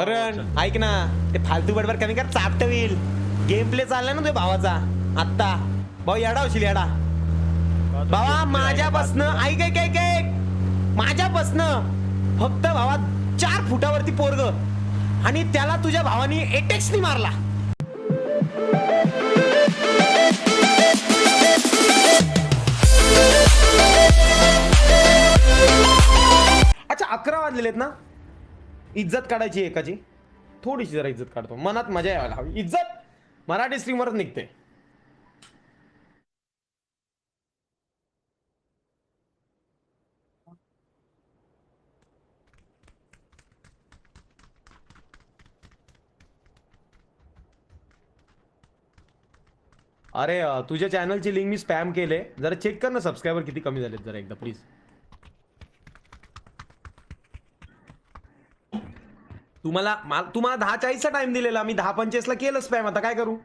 करण ऐक ना, ते फालतू बडबड कमी कर, चापट होईल. गेम प्ले चालला ना तुझ्या भावाचा आत्ता. भाऊ येडा होशील येडा. भावा माझ्यापासनं ऐक ऐक ऐक ऐक, माझ्यापासनं फक्त भावा 4 फुटावरती पोरग, आणि त्याला तुझ्या भावानी एटेक्सनी मारला. अच्छा 11 वाजलेले आहेत ना. इज्जत काढायची एकाची, थोडीशी जरा इज्जत काढतो, मनात मजा यायला हवी. इज्जत मराठी स्ट्रीमवरच निघते. अरे तुझ्या चॅनलची लिंक मी स्पॅम केले, जरा चेक कर ना सबस्क्रायबर किती कमी झालेत जरा एकदा प्लीज. तुम्हाला 10:40चा टाइम दिलेला, मी 10:45ला केलं स्पॅम. आता काय करू?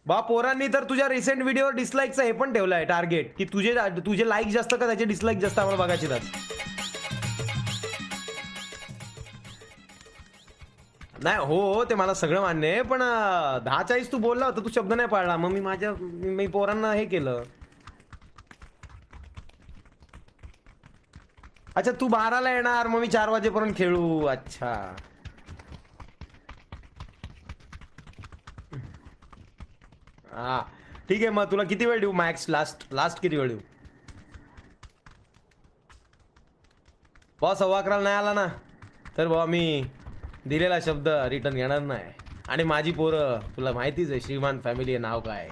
बा पोरांनी तर तुझ्या रिसेंट व्हिडिओवर डिसलाईकचं हे पण ठेवलं आहे टार्गेट, की तुझे लाईक जास्त का त्याचे डिसलाईक जास्त आम्हाला बघायचे आहेत. नाही हो, ते मला सगळं मान्य आहे, पण 10:40 तू बोलला होता, तू शब्द नाही पाळला, मग मी पोरांना हे केलं. अच्छा तू 12ला येणार, मग मी 4 वाजेपर्यंत खेळू. अच्छा हा ठीक आहे, मग तुला किती वेळ देऊ मॅक्स? लास्ट किती वेळ देऊ? बॉस 11:15 नाही आला ना तर बाबा मी दिलेला शब्द रिटर्न घेणार नाही. आणि माझी पोरं तुला माहितीच आहे, श्रीमान फॅमिली आहे नाव काय.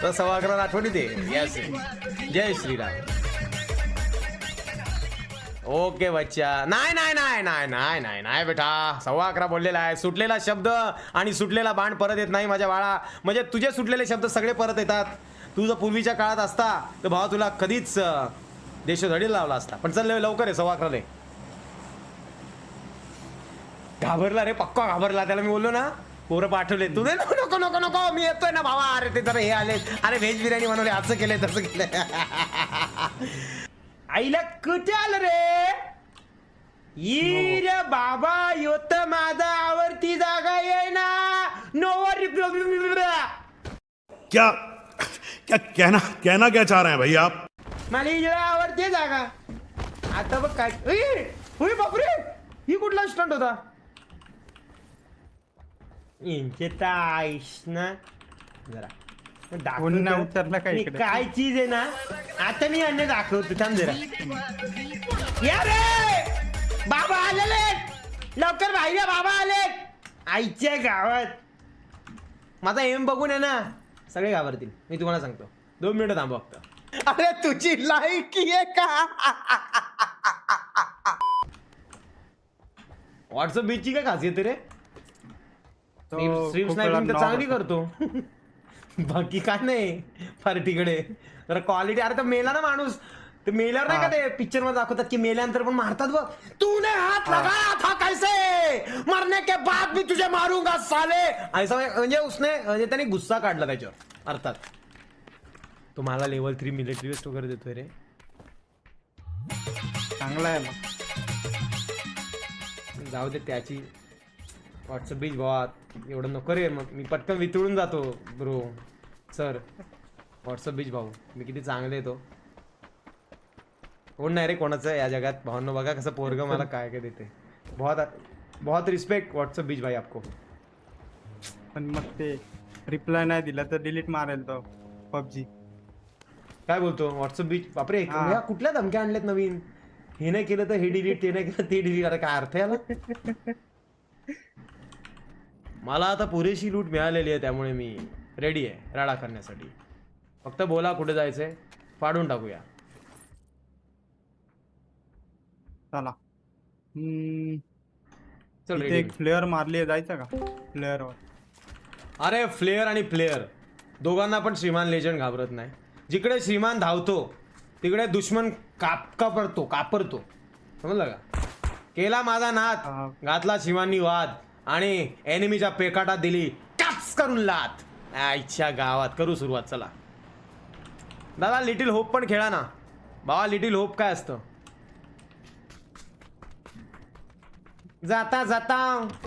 तर 11:15 आठवणी दे. यस जय श्रीराम. ओके बच्चा. नाही नाही नाही नाही नाही नाही नाही बेटा, 11:15 बोललेला आहे. सुटलेला शब्द आणि सुटलेला बाण परत येत नाही माझ्या बाळा. म्हणजे तुझे सुटलेले शब्द सगळे परत येतात. तू जर पूर्वीच्या काळात असता तर भावा तुला कधीच देशोधडीला लावला असता. पण चल लवकर आहे, 11:15. घाबरला रे, पक्का घाबरला. त्याला मी बोललो ना पोरं पाठवले, तू नको नको नको नको मी येतोय ना भावा. अरे ते जरा हे आले, अरे व्हेज बिर्याणी बनवले, असं केलंय तसं केलंय. आईला कुठे आलं रे? रे बाबा योत माझा आवडती जागा आहे ना. नोवर क्या क्या कहना क्या चाह रहे हैं भाई आप? मला ही आवडते जागा. आता बघ काय, होय बापरे, ही कुठला स्टंट होता? यांचे ताईस ना जरा उतरला काय चीज आहे ना. आता मी यांना दाखवतो, थांब जरा. या रे बाबा आलेले, लवकर बाहेर बाबा आले. आईच्या गावात माझा एम बघून आहे ना सगळे घाबरतील. मी तुम्हाला सांगतो, 2 मिनिटं थांबा फक्त. अरे तुझी लायकी आहे का? व्हॉट्सअप बीचची काय खासियत रे? स्ट्रीम स्नायपिंग तर चांगली करतो. बाकी काय नाही पार्टीकडे जरा क्वालिटी. अरे तर मेला ना माणूस, ते मेल्यावर नाही का ते पिक्चर मध्ये दाखवतात की मेल्यानंतर पण मारतात बघ. तूने हात लगाया था कैसे, मरने के बाद भी तुझे मारूंगा साले. ऐसा म्हणजे उसने म्हणजे त्याने गुस्सा काढला त्याच्यावर. अर्थात तो मला लेवल 3 मिलिटरी वेस्ट वगैरे देतोय रे. चांगला आहे मग. जाऊ दे त्याची व्हॉट्सअप बीच भावा, एवढं नको रे. मग मी पटकन वितळून जातो ब्रो. सर व्हॉट्सअप बीच भाऊ, मी किती चांगले तो. कोण नाही रे कोणाचं या जगात. भावांनो बघा कसं पोरग मला काय काय देते. बहुत रिस्पेक्ट व्हॉट्सअप बीच भाई आपको. पण मग ते रिप्लाय नाही दिला तर डिलीट मारेल तो पबजी. काय बोलतो व्हॉट्सअप बीच? बापरे कुठल्या धमक्या आणल्यात नवीन. हे नाही केलं तर हे डिलीट, ते नाही केलं ते डिलीट. अरे काय अर्थ याला? मला आता पुरेशी लूट मिळालेली आहे, त्यामुळे मी रेडी आहे राडा करण्यासाठी. फक्त बोला कुठे जायचंय, पाडून टाकूया. चला. चल इथे एक फ्लेअर मारली, जायचं का फ्लेअरवर? अरे फ्लेअर आणि प्लेअर दोघांना पण श्रीमान लेजंड घाबरत नाही. जिकडे श्रीमान धावतो तिकडे दुश्मन कापरतो. समजलं का? केला माझा नाद, घातला श्रीमाननी वाद, आणि एनिमीच्या पेकाटात दिली काच करून लात. आईच्या गावात करू सुरुवात. चला दादा लिटिल होप पण खेळा ना. बाबा लिटिल होप काय असतं? जाता जाता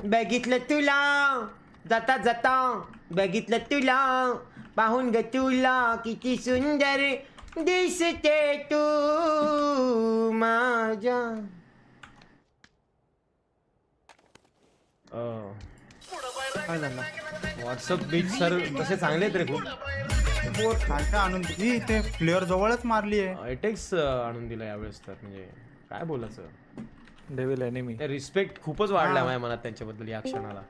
बघितलं तुला, जाता जाता बघितलं तुला, पाहून ग तुला किती सुंदर दिसते तू माझ्या. काय झालं? व्हॉट्सअप बीच सर तसे चांगले आहेत रे खूप. काय काय आणून दिली ते प्लेअर जवळच मारली आहे. आयटेक्स आणून दिला यावेळेस तर म्हणजे काय बोलायचं. Devil enemy. रिस्पेक्ट खूपच वाढला माझ्या मनात त्यांच्याबद्दल या क्षणाला.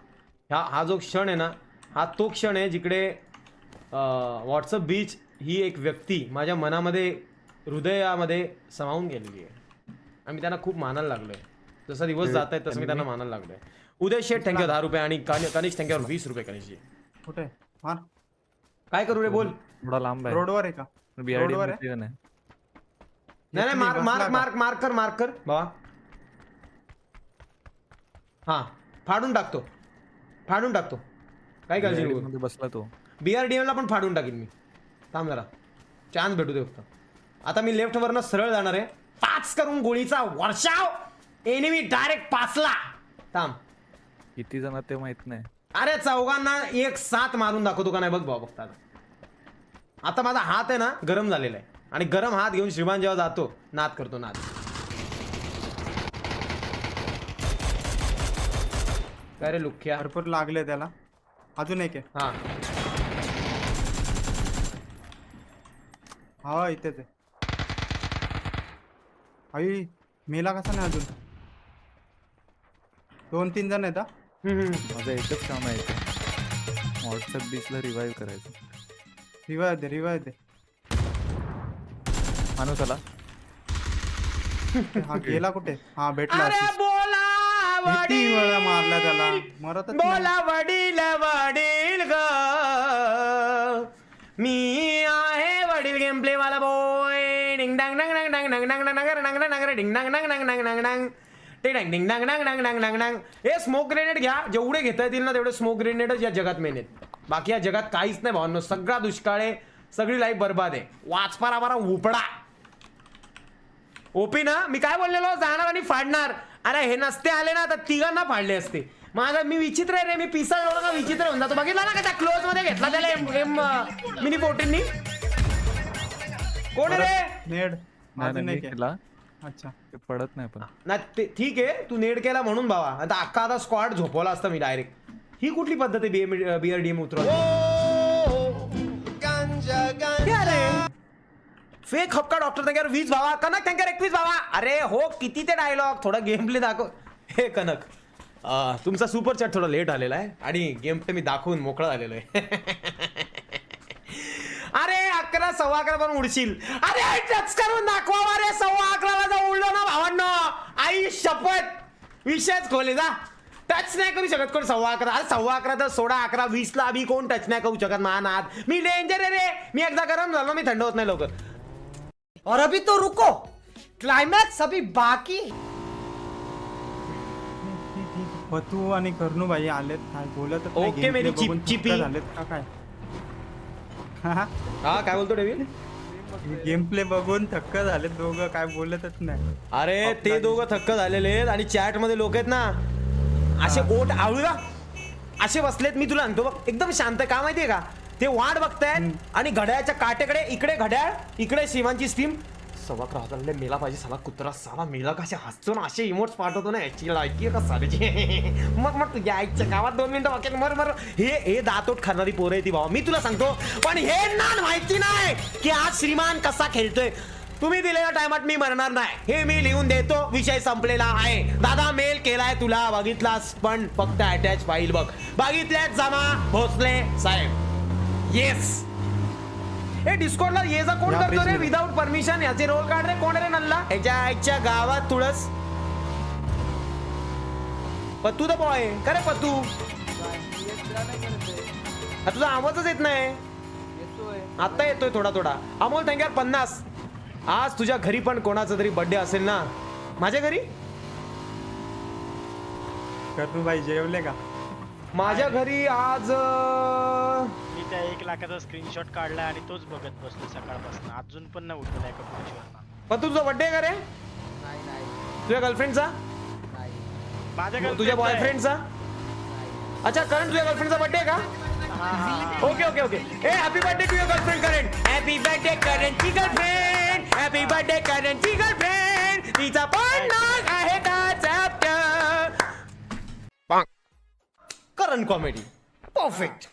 हा जो क्षण आहे ना, हा तो क्षण आहे जिकडे व्हॉट्सअप बीच ही एक व्यक्ती माझ्या मनामध्ये हृदयामध्ये समावून गेलेली आहे आणि मी त्यांना खूप मानायला लागलोय. जसा दिवस जात आहे तसं मी त्यांना मानायला लागलोय. उदय शेठ थँक्यू 10 रुपये आणि कनिष्ठ थँक्यू 20 रुपये. कनिष्ठ कुठे मार? काय करू रे बोल. थोडा लांब आहे. रोडवर आहे का? BRD रोडवर मध्ये नाही. नाही मार मार मार मार्कर मार्कर बाबा. हा फाडून टाकतो काय काळजी BRD नको. मध्ये बसला तो. BRDM ला पण फाडून टाकीन मी. थांब जरा चान्स भेटू दे फक्त. आता मी लेफ्ट वरनं सरळ जाणार आहे. 5 करून गोळीचा वर्षाव. एनिमी डायरेक्ट 5ला. थांब. किती जण ते माहित नाही. अरे चौघांना एक साथ मारून दाखवतो का नाही बघ भाऊ. बघता आता माझा हात आहे ना गरम झालेला आहे आणि गरम हात घेऊन श्रीमान जेव्हा जातो नाद करतो नाद. काय रे लुख्या. भरपूर लागले त्याला. अजून एक आहे. हा इथेच आहे. आई मेला कसा नाही अजून. 2-3 जण आहेत. माझं एकच काम आहे इथे. व्हॉट्सअप बीचला रिवाईव्ह करायचं. रिवाय दे. माणूस आला. हा गेला कुठे? हा भेटला. अरे बोला किती वेळा मारला त्याला. मरतच नाही. बोला वडील वडील ग मी आहे वडील गेम प्ले वाला बॉय. डिंग डांग डांग डांग डांग डांग डांग नगर नगर नगर डिंग डांग डांग डांग डांग डांग डांग ते डांग डिंग डांग डांग डांग डांग डांग डांग. हे स्मोक ग्रेनेड घ्या. जेवढे घेता येतील ना तेवढे स्मोक ग्रेनेडच या जगात मेन आहेत. बाकी या जगात काहीच नाही भावांनो. सगळा दुष्काळ आहे. सगळी लाईफ बर्बाद आहे. वाचपारा बारा उपडा. ओपी ना मी काय बोललेलो जाणार आणि फाडणार. अरे हे नसते आले ना तर तिघांना फाडले असते. माझा मी विचित्र आहे रे. मी पिसा एवढं का विचित्र होऊन जातो. बघितला ना का त्या क्लोज मध्ये घेतला त्याला मिनी 14नी. कोण रे. नेड अजून नाही एक आहे. केला. अच्छा ते पडत नाही पण. ना ठीक आहे तू नेड केला म्हणून बाबा. आता अख्खा आता स्क्वॉड झोपवला असता मी डायरेक्ट. ही कुठली पद्धत आहे BRDM fake hakka doctor thank you 20 भावा. कनक थँक्यू 21 भावा. अरे हो किती ते डायलॉग. थोडा गेम प्ले दाखव. हे कनक तुमचा सुपर चॅट थोडा लेट आलेला आहे आणि गेम प्ले मी दाखवून मोकळा झालेलो आहे. अरे 11 सव्वा 11 पण उडशील. अरे टच करून दाखवा. अरे 11:15 जर उडलो ना भावांनो आई शपथ विषयच खोले जा. टच नाही करू शकत कोण 11:15. अरे 11:15 तर सोडा 11:20 अभी कोण टच नाही करू शकत. महानाद मी डेंजर आहे रे. मी एकदा गरम झालो मी थंड होत नाही लवकर. और अभी तो रुको, क्लाइमैक्स अभी बाकी. पतू आणि कर्णू भाई आलेत. काय बोलत नाही. ओके, मेरी बघून चिपी. थक्क झालेत का काय? हा काय बोलतो डेव्हिड. गेम प्ले बघून थक्क झालेत दोघं. काय बोलतच नाही. अरे ते दोघं थक्क झालेले आहेत आणि चॅट मध्ये लोक आहेत ना असे ओट आवळूला असे बसलेत. मी तुला सांगतो बघ एकदम शांत. का माहितीये का ते वाट बघतायत आणि घड्याळाच्या काटेकडे इकडे घड्याळ इकडे शिवांची स्ट्रीम. 11:15 मेला पाहिजे साला कुत्रा. साला मेला कसे हसतो ना असे इमोट्स पाठवतो ना याची लायकी आहे का साल्याची. मग तुझ्या आईच्या गावात 2 मिनिटं वाक्यात मर हे दातोट खाणारी पोरं आहे ती भावा. मी तुला सांगतो पण हे ना माहिती नाही की आज श्रीमान कसा खेळतोय. तुम्ही दिलेल्या टायमात मी मरणार नाही हे मी लिहून देतो. विषय संपलेला आहे. दादा मेल केलाय तुला बघितलास पण फक्त अटॅच फाईल बघ. बघितल्यात जमा भोसले साहेब. येस हे डिस्कॉर्डला ये जा कोण करतो रे विदाउट परमिशन. याचे रोल काढ रे. कोण रे नल्ला ह्याच्या आईच्या गावात तुळस. पत्तू द बॉय का रे पत्तू. तुझा आवाजच येत नाही. आता येतोय थोडा थोडा. अमोल थँक्यू 50. आज तुझ्या घरी पण कोणाचा तरी बर्थडे असेल ना. माझ्या घरी कर्णू भाई जेवले का. माझ्या घरी आज मी त्या 1 लाखाचा स्क्रीनशॉट काढला आणि तोच बघत बसलो सकाळपासून. अजून पण नाही उठला एका खुर्चीवर. पण तुझा बर्थडे का रे नाही नाही तुझ्या गर्लफ्रेंडचा नाही माझ्या तुझ्या girlfriend आहे. बॉयफ्रेंडचा अच्छा करण तुझ्या गर्लफ्रेंडचा बर्थडे का ओके ओके ओके ए happy birthday to your girlfriend Karan happy birthday करणची गर्लफ्रेंड हॅपी बर्थडे करणची गर्लफ्रेंड तिचा पडणार आहे का chapter Karan comedy perfect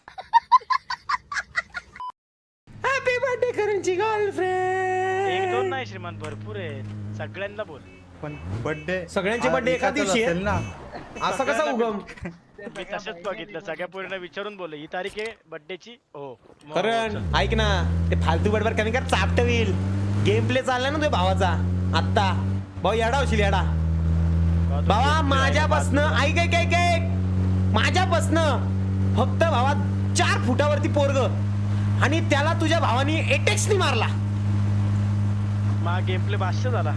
happy birthday करणची एक दोन गर्लफ्रेंड नाही श्रीमान भरपूर आहे सगळ्यांना बोल पण बर्थडे सगळ्यांचे birthday एका दिवशी आहे? ना असा कसा उगम मी तसंच बघितलं सगळ्या पोरींना विचारून बोललो ही तारीख आहे बर्थडेची हो मग करण ऐक ना ते फालतू बडबर कमी कर चापट होईल गेम प्ले चाललाय ना तुझ्या भावाचा आत्ता भाऊ येडा होशील येडा भावा माझ्यापासनं ऐक ऐक ऐक ऐक माझ्यापासनं फक्त भावा 4 फुटावरती पोरग आणि त्याला तुझ्या भावानी एटेक्सनी मारला मा गेम प्ले भाष्य झाला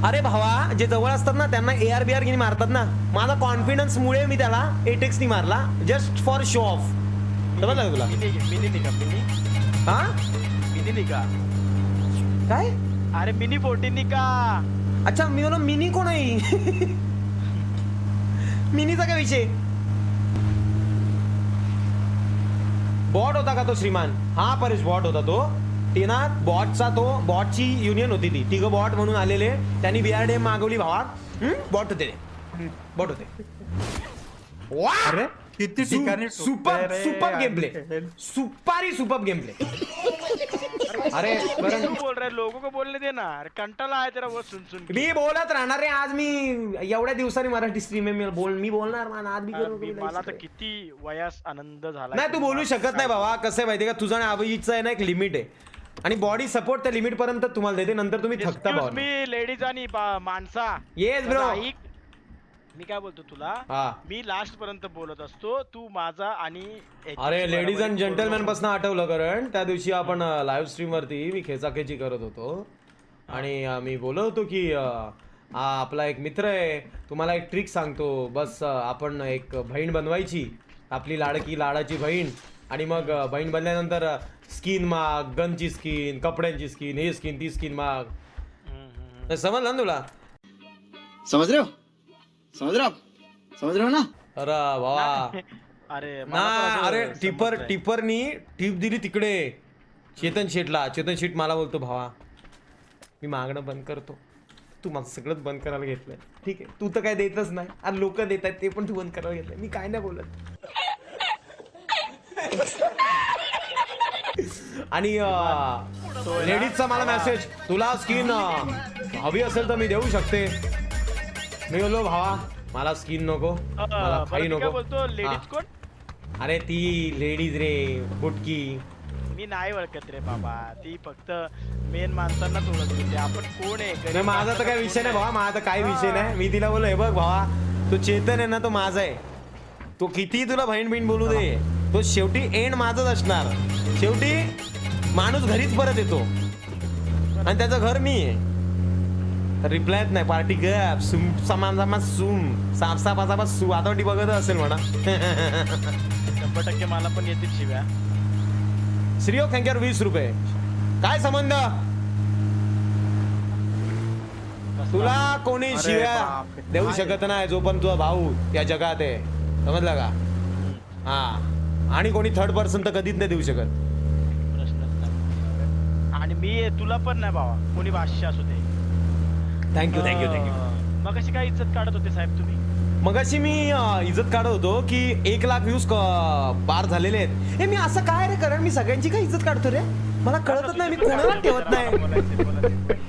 अरे भावा जे जवळ असतात ना त्यांना AR BR गिनी मारतात ना माझा कॉन्फिडन्स मुळे मी त्याला एटेक्सनी मारला जस्ट फॉर शो ऑफ समजलं का तुला मिनी निघा मिनी हा मिनी निघा काय अरे मिनी 14 निघा अच्छा मी बोलो मिनी कोण आहे मिनीचा काय विषय बॉट होता का तो श्रीमान हा परेश बॉट होता तो टीना बॉटचा तो बॉटची युनियन होती ती तिघ बॉट म्हणून आलेले त्यांनी BRDM मागवली भावा बॉट होते बॉट होते वाह! अरे किती ठिकाणी super super game play super game play अरे करण तू बोल रहा है लोगों को बोलने देना अरे कंटाला आहे तेरा वो सुन सुन के. मी बोलत राहणार रे आज मी एवढ्या दिवसांनी मराठी स्ट्रीम मी बोलणार man, आज बी मला तर किती वयास आनंद झाला नाही तू बोलू शकत नाही बाबा कसं आहे माहितीये का तुझं आणि अभिजितचं आहे ना एक लिमिट आहे आणि बॉडी सपोर्ट त्या लिमिट पर्यंत तुम्हाला देते नंतर तुम्ही थकता भावा मी लेडीज आणि माणसा येस ब्रो ऐक, मी काय बोलतो तुला हा मी लास्ट पर्यंत बोलत असतो तू माझा आणि अरे लेडीज अँड जेंटलमॅन पासून आठवलं कारण त्या दिवशी आपण लाईव्ह स्ट्रीम वरती मी खेचाखेची करत होतो आणि मी बोलत होतो की हा आपला एक मित्र आहे तुम्हाला एक ट्रिक सांगतो बस आपण एक बहीण बनवायची आपली लाडाची बहीण आणि मग बहीण बनल्यानंतर स्किन माग गनची स्किन कपड्यांची स्किन हे स्किन ती स्किन माग समजलं ना तुला समझ रहे हो ना अरे वा अरे ना अरे टिपरनी टिप दिली तिकडे चेतन शेठ मला बोलतो भावा मी मागणं बंद करतो तू माझं सगळंच बंद करायला घेतलंय ठीक आहे तू तर काय देतच नाही आणि लोक देत आहेत ते पण तू बंद करायला घेतलंय मी काय नाही बोलत आणि लेडीजचा मला मेसेज तुला स्किन हवी असेल तर मी देऊ शकते मी बोललो भावा मला स्किन नको मला काही नको बोलतो लेडीज कोण अरे ती लेडीज रे बुटकी मी नाही ओळखत रे बाबा ती फक्त मेन माणसांनाच ओळखते आपण कोण आहे नाही माझा तर काही विषय नाही भावा माझा काही विषय नाही मी तिला बोललो हे बघ भावा तो चेतन आहे ना तो माझा आहे तो किती तुला बहीण बोलू दे तो शेवटी एंड माझच असणार शेवटी माणूस घरीच परत येतो आणि त्याचं घर मी आहे रिप्लायच नाही पार्टी गप सुम समान सुम सापसापा सू आता बघत असेल म्हणा 100% मला पण येतील शिव्या श्रीयो थँक्यू 20 रुपये काय संबंध तुला कोणी अरे शिव्या बापरे. देऊ शकत नाही जो पण तुझा भाऊ या जगात आहे समजला का हा आणि कोणी थर्ड पर्सन तर कधीच नाही देऊ शकत प्रश्नच नाही आणि मी तुला पण नाही बाबा कोणी भाष्य असू दे थँक्यू मग कशी काय इज्जत काढत होते साहेब तुम्ही मगाशी मी इज्जत काढत होतो की 1 लाख व्ह्यूज पार झालेले आहेत हे मी असं काय रे कारण मी सगळ्यांची काय इज्जत काढतो रे मला कळतच नाही मी कोणाला ठेवत नाही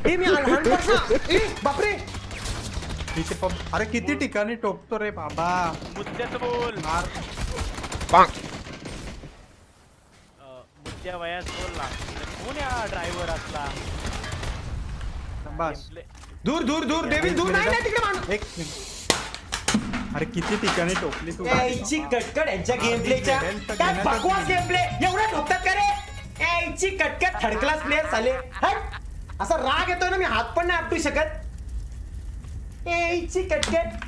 हे मी लहानपासून बापरे अरे किती ठिकाणी टोकतो रे बाबा मुद्द्याचं बोल मार मुद्द्या वयास बोल ना कोण या ड्रायव्हर असला बस दूर डेव्हिल दूर नाही तिकडे माणूस एक मिनिट अरे किती ठिकाणी टोकली तू यायची कटकट यांच्या गेम प्लेच्या काय बकवास गेम प्ले एवढं ठोकतात का रे यायची कटकट थर्ड क्लास प्लेअर चाले हट असा राग येतोय ना मी हात पण नाही आपटू शकत यायची कटकट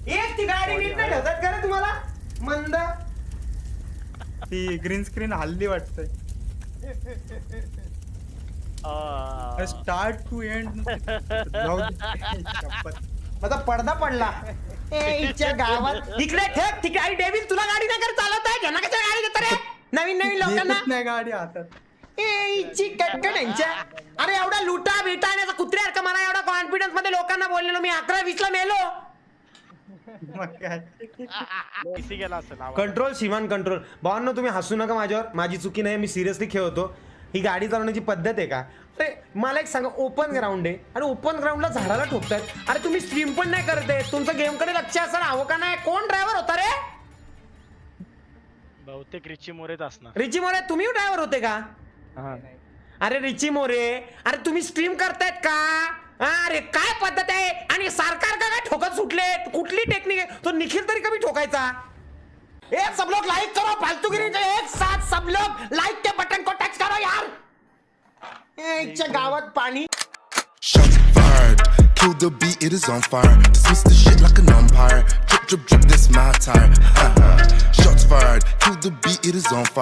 एक नीट नाही ठेवतात का रे तुम्हाला मंद? ती ग्रीन स्क्रीन हल्ली वाटतंय. स्टार्ट टू एंड माझा पडदा पडला. इच्छा गावात इकडे ठेक तिकडे. आई डेव्हिड तुला गाडी नाही कर चालवत आहे. ज्यांना कशा गाडी देता रे नवीन नवीन लोकांना? नाही गाडी हातात. इच्छी कटकट यांच्या. अरे एवढा लुटा बिटा आणि असं कुत्र्यासारखं मला एवढा कॉन्फिडन्स मध्ये लोकांना बोललेलो मी 11-20 ला मेलो. मग काय किसी गेला असेल आवाज. Control Shivan control. भावांनो तुम्ही हसू नका माझ्यावर. माझी चुकी नाही. मी सिरियसली खेळतो. ही गाडी चालवण्याची पद्धत आहे का? अरे मला एक सांगा ओपन ग्राउंड आहे आणि ओपन ग्राउंडला झाडाला ठोकतायत. अरे तुम्ही स्ट्रीम पण नाही करत आहे. तुमचं गेमकडे लक्ष असं हवं का नाही? कोण ड्रायव्हर होता रे? बहुतेक रिची मोरेच असणार. रिची मोरे तुम्ही ड्रायव्हर होते का? अरे रिची मोरे अरे तुम्ही स्ट्रीम करतायत का? अरे काय पद्धत आहे? आणि सरकार का काय ठोकत सुटले? कुठली टेक्निक आहे? तो निखिल तरी कमी ठोकायचा. एक सब लोग लाइक करो फालतूगिरी. एक साथ सब लोग लाइक के बटन को टच करो यार. इच्छा गावात पाणी. Shots fired, kill the beat, it is on fire. Dismiss the shit like an umpire. Drip, drip, drip, this my tire. Shots fired, kill the beat, it is on fire.